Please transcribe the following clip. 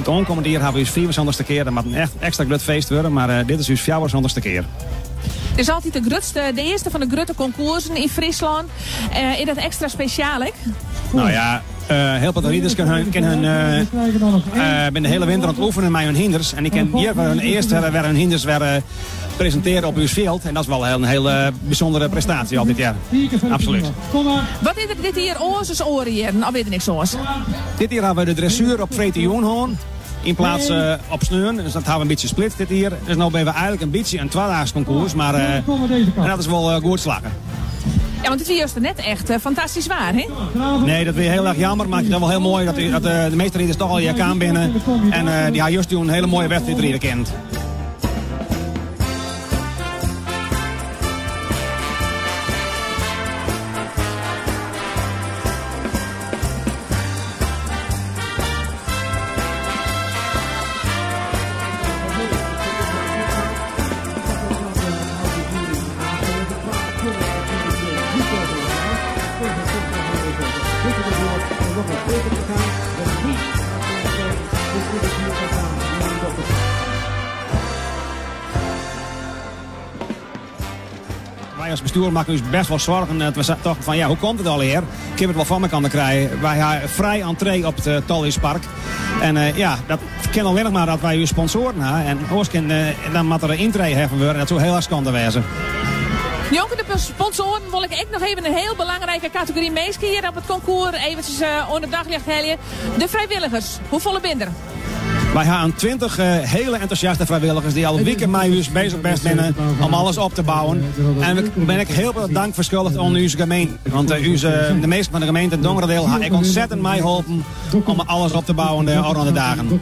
Het aankomende jaar hebben we uw 74ste keer. Dat moet een echt extra groot feest worden, maar dit is uw 74ste keer. Het is altijd de eerste van de grote concoursen in Friesland. Is dat extra speciaal, hè? Nou ja, heel veel rieders kunnen binnen de hele winter aan het oefenen met hun hinders. En ik ken hier voor hun eerste weer hun hinders presenteren op uw veld. En dat is wel een hele bijzondere prestatie altijd, ja. Absoluut. Wat is er dit hier oorses oren hier? Of weet ik niks oors? Dit hier hebben we de dressuur op Vretejoenhoorn. In plaats op sneun. Dus dat hebben we een beetje split dit hier. Dus nu ben we eigenlijk een beetje een tweedaags concours. Maar en dat is wel goed slagen. Ja, want het is juist net echt fantastisch waar, hè? Nee, dat weer heel erg jammer. Maar het is wel heel mooi dat de meeste rieders toch al hier kan binnen. En die had juist toen een hele mooie wedstrijd rieder kent. Wij als bestuur maken ons best wel zorgen. Dat we toch van ja, hoe komt het al hier? Ik heb het wel van me kunnen krijgen. Wij hebben vrij entree op het Tallispark. En ja, dat kan al weinig maar dat wij uw sponsoren hebben. En oorsken dan moet er een intree hebben worden. Dat zou heel erg schande wezen. Jongen, de sponsoren wil ik ook nog even een heel belangrijke categorie meeskiën op het concours. Eventjes onder daglicht helien. De vrijwilligers. Hoeveel binder? Wij hebben 20 hele enthousiaste vrijwilligers die al weken met ons bezig zijn om alles op te bouwen. En we ben ik heel veel dank verschuldigd aan onze gemeente. Want de meeste van de gemeente Dongeradeel hebben ontzettend mij geholpen om alles op te bouwen de dagen.